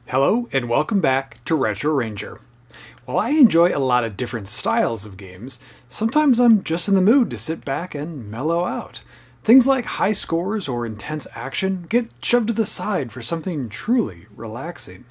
Hello and welcome back to Retro Ranger. While I enjoy a lot of different styles of games, sometimes I'm just in the mood to sit back and mellow out. Things like high scores or intense action get shoved to the side for something truly relaxing.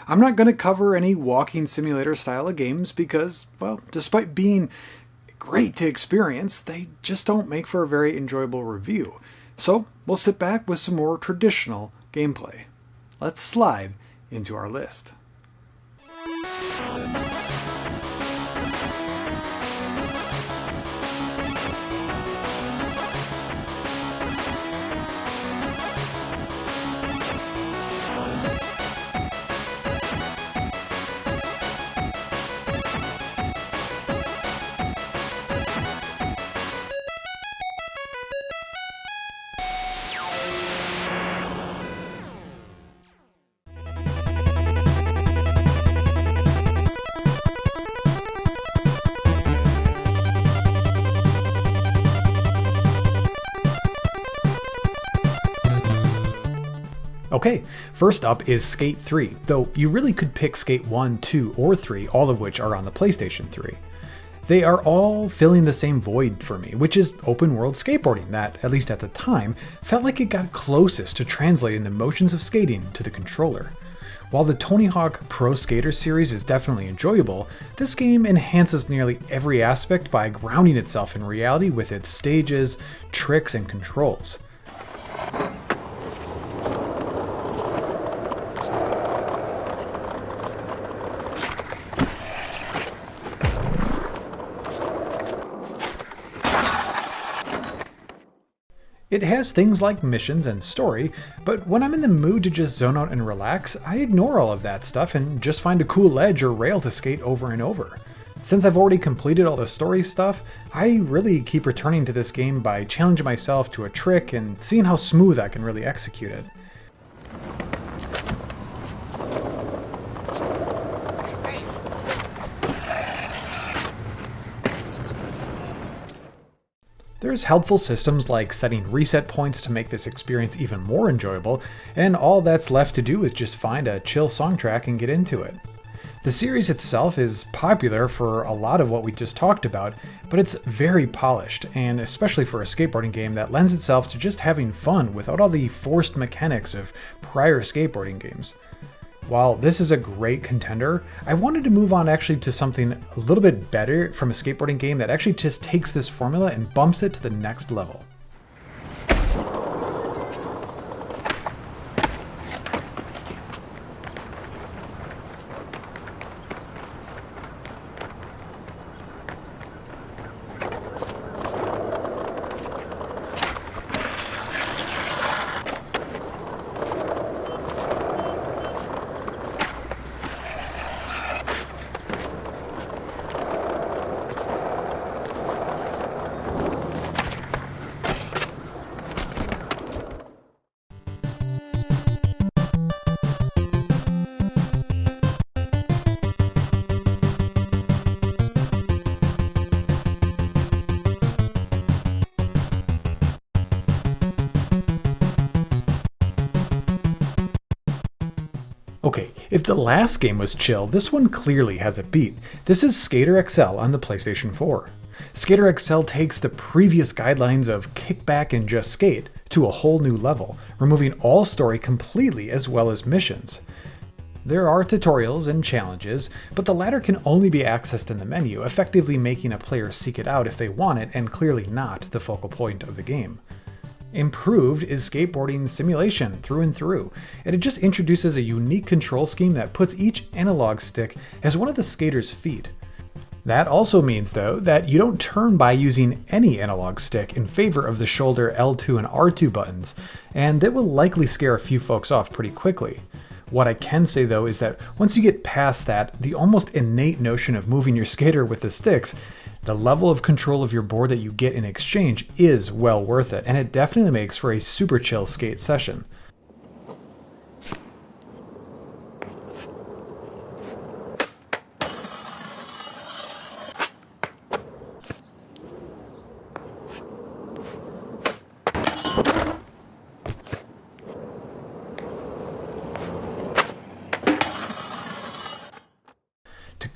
I'm not going to cover any walking simulator style of games because, well, despite being great to experience, they just don't make for a very enjoyable review. So we'll sit back with some more traditional gameplay. Let's slide into our list. Okay, first up is Skate 3, though you really could pick Skate 1, 2, or 3, all of which are on the PlayStation 3. They are all filling the same void for me, which is open world skateboarding that, at least at the time, felt like it got closest to translating the motions of skating to the controller. While the Tony Hawk Pro Skater series is definitely enjoyable, this game enhances nearly every aspect by grounding itself in reality with its stages, tricks, and controls. It has things like missions and story, but when I'm in the mood to just zone out and relax, I ignore all of that stuff and just find a cool ledge or rail to skate over and over. Since I've already completed all the story stuff, I really keep returning to this game by challenging myself to a trick and seeing how smooth I can really execute it. There's helpful systems like setting reset points to make this experience even more enjoyable, and all that's left to do is just find a chill song track and get into it. The series itself is popular for a lot of what we just talked about, but it's very polished, and especially for a skateboarding game that lends itself to just having fun without all the forced mechanics of prior skateboarding games. While this is a great contender, I wanted to move on actually to something a little bit better from a skateboarding game that actually just takes this formula and bumps it to the next level. Okay, if the last game was chill, this one clearly has a beat. This is Skater XL on the PlayStation 4. Skater XL takes the previous guidelines of kick back and just skate to a whole new level, removing all story completely as well as missions. There are tutorials and challenges, but the latter can only be accessed in the menu, effectively making a player seek it out if they want it and clearly not the focal point of the game. Improved is skateboarding simulation through and through, and it just introduces a unique control scheme that puts each analog stick as one of the skater's feet. That also means, though, that you don't turn by using any analog stick in favor of the shoulder L2 and R2 buttons, and that will likely scare a few folks off pretty quickly. What I can say, though, is that once you get past that, the almost innate notion of moving your skater with the sticks, the level of control of your board that you get in exchange is well worth it, and it definitely makes for a super chill skate session.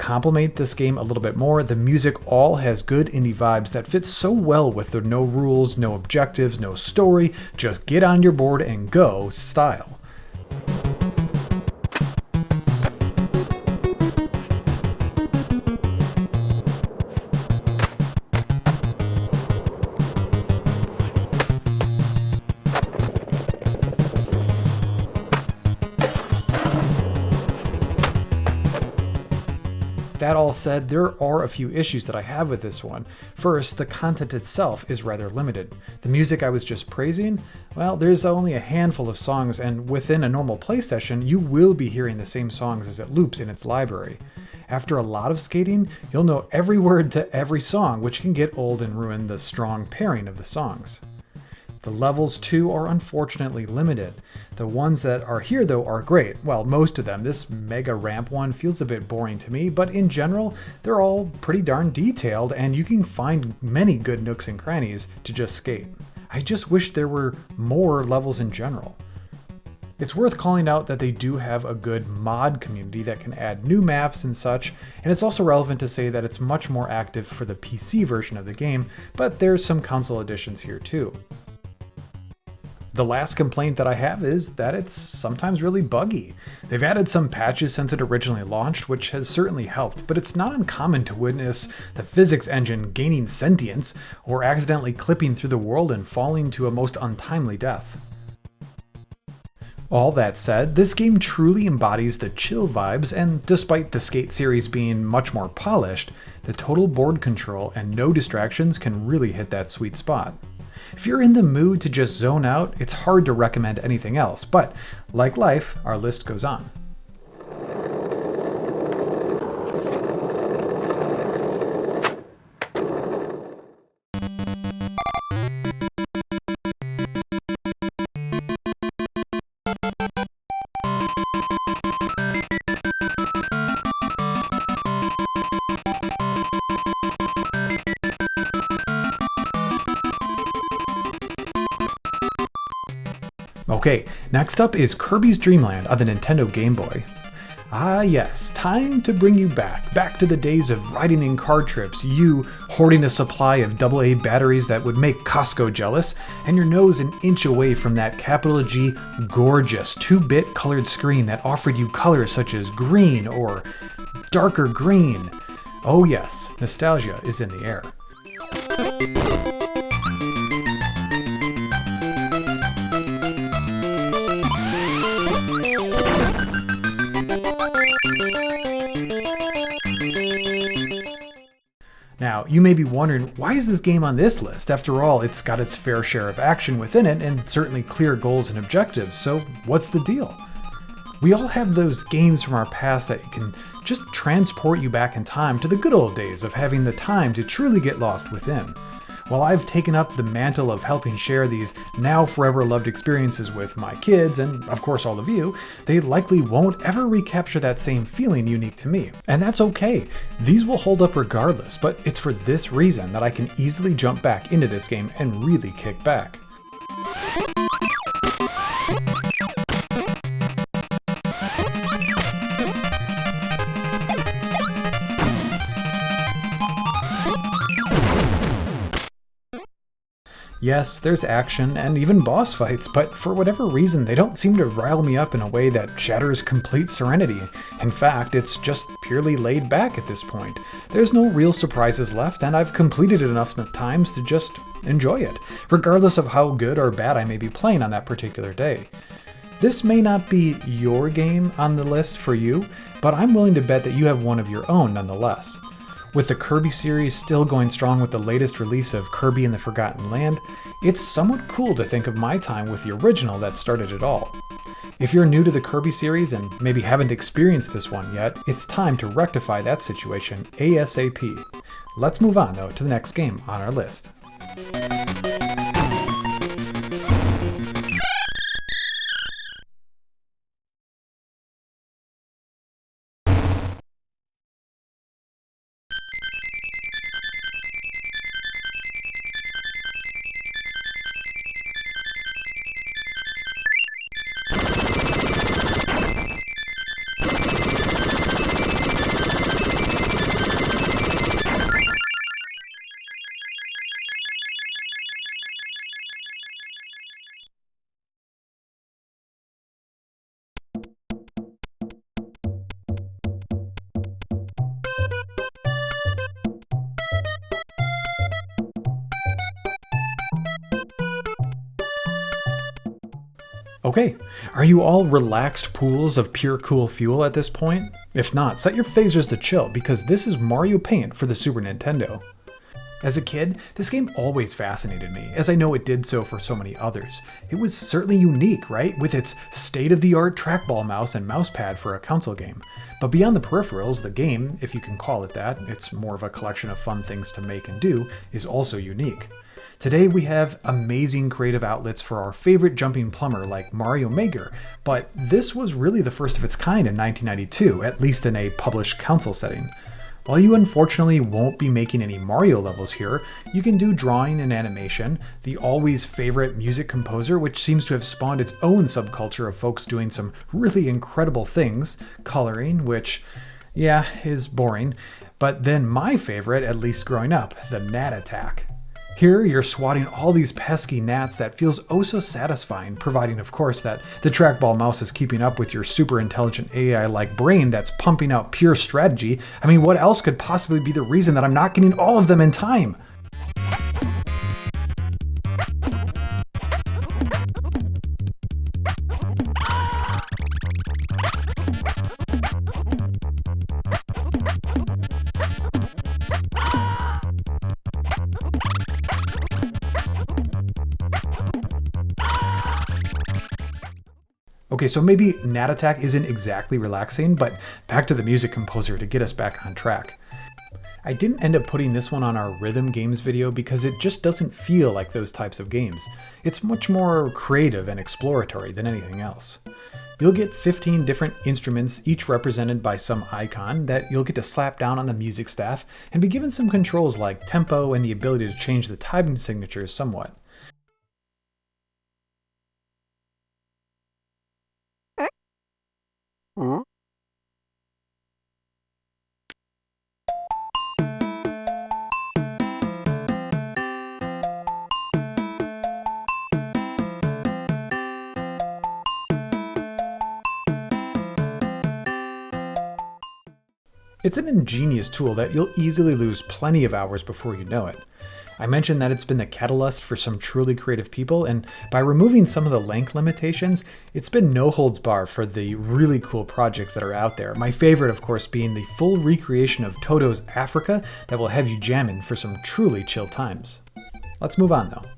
complement this game a little bit more, the music all has good indie vibes that fit so well with the no rules, no objectives, no story, just get on your board and go style. That all said, there are a few issues that I have with this one. First, the content itself is rather limited. The music I was just praising, well, there's only a handful of songs, and within a normal play session, you will be hearing the same songs as it loops in its library. After a lot of skating, you'll know every word to every song, which can get old and ruin the strong pairing of the songs. The levels too are unfortunately limited. The ones that are here though are great. Well, most of them. This mega ramp one feels a bit boring to me, but in general, they're all pretty darn detailed and you can find many good nooks and crannies to just skate. I just wish there were more levels in general. It's worth calling out that they do have a good mod community that can add new maps and such, and it's also relevant to say that it's much more active for the PC version of the game, but there's some console editions here too. The last complaint that I have is that it's sometimes really buggy. They've added some patches since it originally launched, which has certainly helped, but it's not uncommon to witness the physics engine gaining sentience or accidentally clipping through the world and falling to a most untimely death. All that said, this game truly embodies the chill vibes, and despite the Skate series being much more polished, the total board control and no distractions can really hit that sweet spot. If you're in the mood to just zone out, it's hard to recommend anything else, but like life, our list goes on. Okay, next up is Kirby's Dream Land on the Nintendo Game Boy. Ah yes, time to bring you back to the days of riding in car trips, you hoarding a supply of AA batteries that would make Costco jealous, and your nose an inch away from that capital G gorgeous 2-bit colored screen that offered you colors such as green or darker green. Oh yes, nostalgia is in the air. Now, you may be wondering, why is this game on this list? After all, it's got its fair share of action within it and certainly clear goals and objectives, so what's the deal? We all have those games from our past that can just transport you back in time to the good old days of having the time to truly get lost within. While I've taken up the mantle of helping share these now forever loved experiences with my kids, and of course all of you, they likely won't ever recapture that same feeling unique to me. And that's okay. These will hold up regardless, but it's for this reason that I can easily jump back into this game and really kick back. Yes, there's action and even boss fights, but for whatever reason they don't seem to rile me up in a way that shatters complete serenity. In fact, it's just purely laid back at this point. There's no real surprises left, and I've completed it enough times to just enjoy it, regardless of how good or bad I may be playing on that particular day. This may not be your game on the list for you, but I'm willing to bet that you have one of your own nonetheless. With the Kirby series still going strong with the latest release of Kirby and the Forgotten Land, it's somewhat cool to think of my time with the original that started it all. If you're new to the Kirby series and maybe haven't experienced this one yet, it's time to rectify that situation ASAP. Let's move on though to the next game on our list. Okay, are you all relaxed pools of pure cool fuel at this point? If not, set your phasers to chill because this is Mario Paint for the Super Nintendo. As a kid, this game always fascinated me, as I know it did so for so many others. It was certainly unique, right? With its state-of-the-art trackball mouse and mousepad for a console game. But beyond the peripherals, the game, if you can call it that, it's more of a collection of fun things to make and do, is also unique. Today we have amazing creative outlets for our favorite jumping plumber like Mario Maker, but this was really the first of its kind in 1992, at least in a published console setting. While you unfortunately won't be making any Mario levels here, you can do drawing and animation, the always favorite music composer, which seems to have spawned its own subculture of folks doing some really incredible things, coloring, which, yeah, is boring, but then my favorite, at least growing up, the gnat attack. Here, you're swatting all these pesky gnats that feels oh so satisfying, providing of course that the trackball mouse is keeping up with your super intelligent AI-like brain that's pumping out pure strategy. I mean, what else could possibly be the reason that I'm not getting all of them in time? Okay, so maybe Gnat Attack isn't exactly relaxing, but back to the music composer to get us back on track. I didn't end up putting this one on our rhythm games video because it just doesn't feel like those types of games. It's much more creative and exploratory than anything else. You'll get 15 different instruments, each represented by some icon that you'll get to slap down on the music staff and be given some controls like tempo and the ability to change the timing signatures somewhat. It's an ingenious tool that you'll easily lose plenty of hours before you know it. I mentioned that it's been the catalyst for some truly creative people, and by removing some of the length limitations, it's been no holds barred for the really cool projects that are out there. My favorite, of course, being the full recreation of Toto's Africa that will have you jamming for some truly chill times. Let's move on though.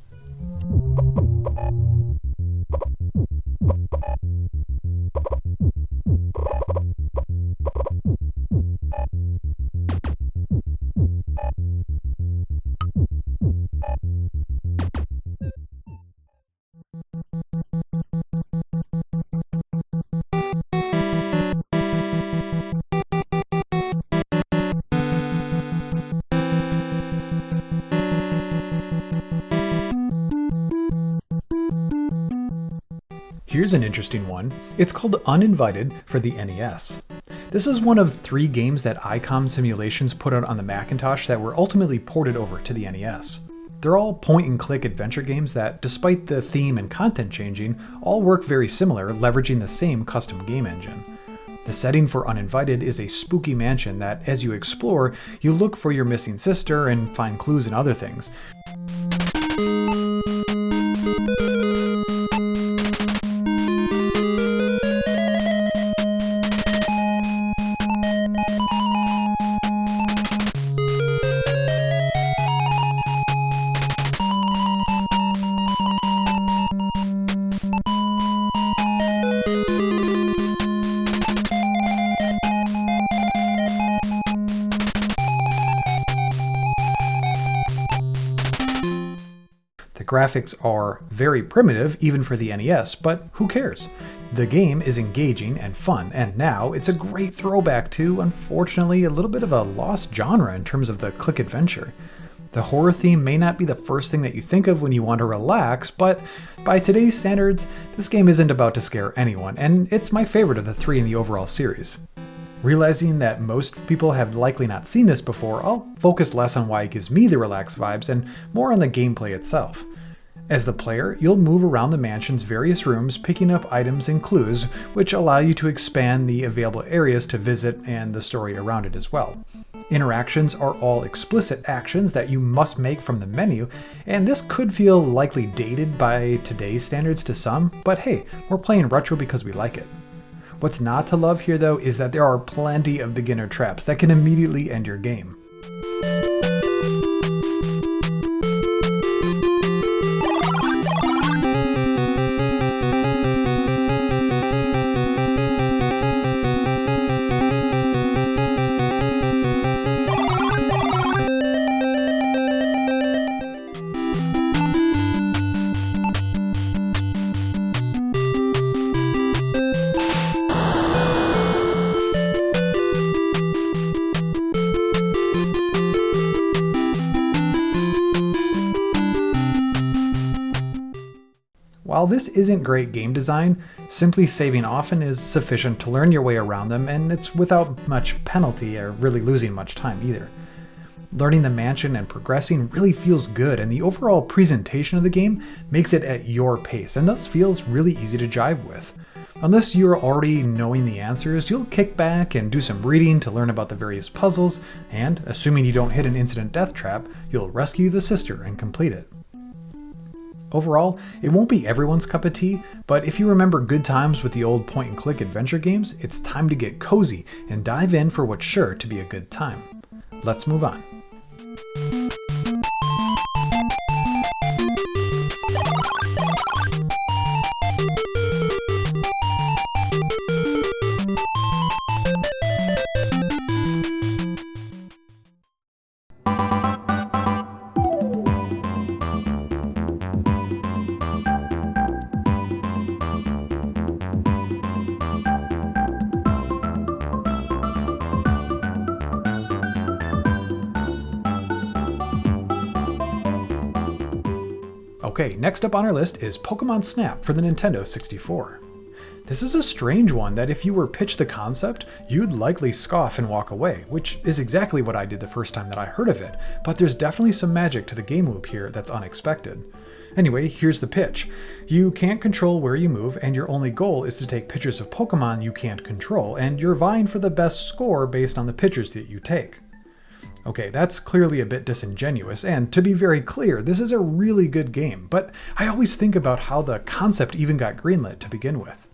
Here's an interesting one. It's called Uninvited for the NES. This is one of 3 games that ICOM Simulations put out on the Macintosh that were ultimately ported over to the NES. They're all point-and-click adventure games that, despite the theme and content changing, all work very similar, leveraging the same custom game engine. The setting for Uninvited is a spooky mansion that, as you explore, you look for your missing sister and find clues and other things. The graphics are very primitive, even for the NES, but who cares? The game is engaging and fun, and now it's a great throwback to, unfortunately, a little bit of a lost genre in terms of the click adventure. The horror theme may not be the first thing that you think of when you want to relax, but by today's standards, this game isn't about to scare anyone, and it's my favorite of the 3 in the overall series. Realizing that most people have likely not seen this before, I'll focus less on why it gives me the relaxed vibes and more on the gameplay itself. As the player, you'll move around the mansion's various rooms, picking up items and clues, which allow you to expand the available areas to visit and the story around it as well. Interactions are all explicit actions that you must make from the menu, and this could feel likely dated by today's standards to some, but hey, we're playing retro because we like it. What's not to love here though is that there are plenty of beginner traps that can immediately end your game. While this isn't great game design, simply saving often is sufficient to learn your way around them, and it's without much penalty or really losing much time either. Learning the mansion and progressing really feels good, and the overall presentation of the game makes it at your pace, and thus feels really easy to jive with. Unless you're already knowing the answers, you'll kick back and do some reading to learn about the various puzzles, and, assuming you don't hit an instant death trap, you'll rescue the sister and complete it. Overall, it won't be everyone's cup of tea, but if you remember good times with the old point-and-click adventure games, it's time to get cozy and dive in for what's sure to be a good time. Let's move on. Okay, next up on our list is Pokemon Snap for the Nintendo 64. This is a strange one that if you were pitched the concept, you'd likely scoff and walk away, which is exactly what I did the first time that I heard of it, but there's definitely some magic to the game loop here that's unexpected. Anyway, here's the pitch. You can't control where you move, and your only goal is to take pictures of Pokemon you can't control, and you're vying for the best score based on the pictures that you take. Okay, that's clearly a bit disingenuous, and to be very clear, this is a really good game, but I always think about how the concept even got greenlit to begin with.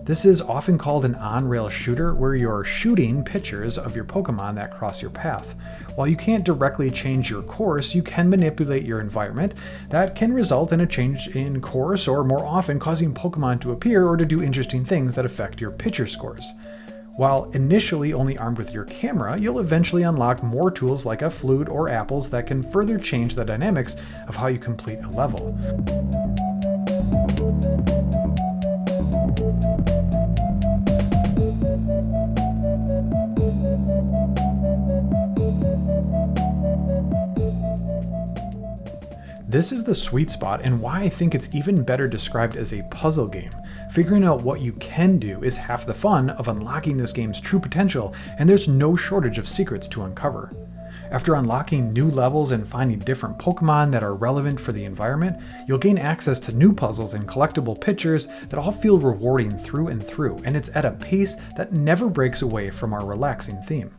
This is often called an on-rail shooter, where you're shooting pictures of your Pokemon that cross your path. While you can't directly change your course, you can manipulate your environment. That can result in a change in course, or more often causing Pokemon to appear or to do interesting things that affect your picture scores. While initially only armed with your camera, you'll eventually unlock more tools like a flute or apples that can further change the dynamics of how you complete a level. This is the sweet spot, and why I think it's even better described as a puzzle game. Figuring out what you can do is half the fun of unlocking this game's true potential, and there's no shortage of secrets to uncover. After unlocking new levels and finding different Pokemon that are relevant for the environment, you'll gain access to new puzzles and collectible pictures that all feel rewarding through and through, and it's at a pace that never breaks away from our relaxing theme.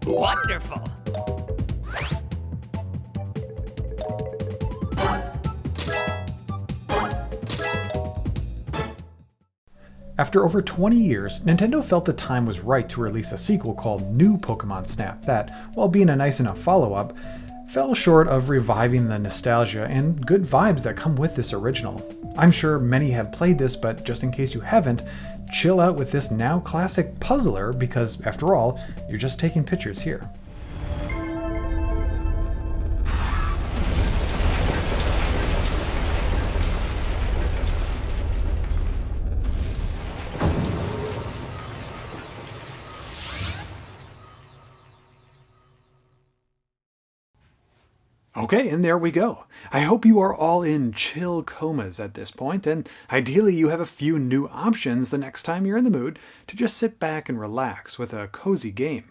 Wonderful! After over 20 years, Nintendo felt the time was right to release a sequel called New Pokemon Snap that, while being a nice enough follow-up, fell short of reviving the nostalgia and good vibes that come with this original. I'm sure many have played this, but just in case you haven't, chill out with this now classic puzzler because, after all, you're just taking pictures here. Okay, and there we go. I hope you are all in chill comas at this point, and ideally you have a few new options the next time you're in the mood to just sit back and relax with a cozy game.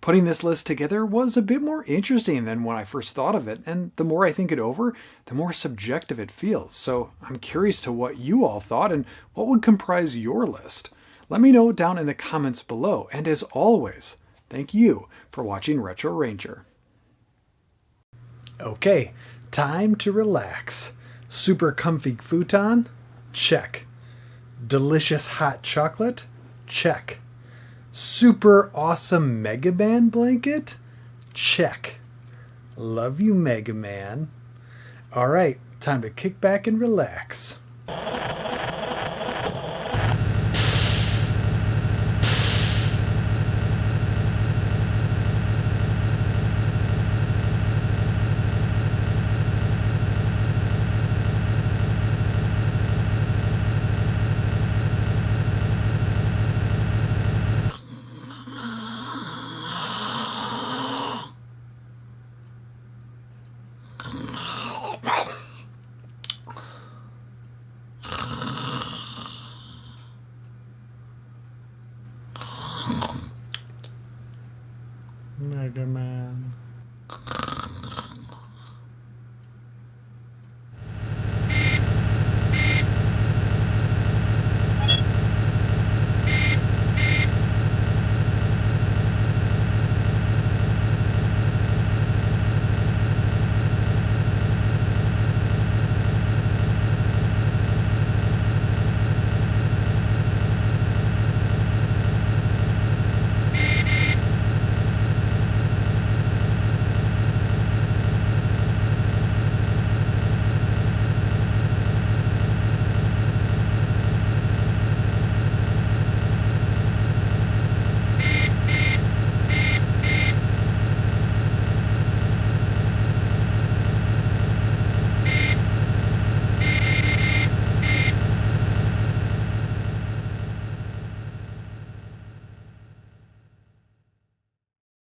Putting this list together was a bit more interesting than when I first thought of it, and the more I think it over, the more subjective it feels. So I'm curious to what you all thought and what would comprise your list. Let me know down in the comments below, and as always, thank you for watching Retro Ranger. Okay, time to relax. Super comfy futon? Check. Delicious hot chocolate? Check. Super awesome Mega Man blanket? Check. Love you, Mega Man. Alright, time to kick back and relax. Mega Man.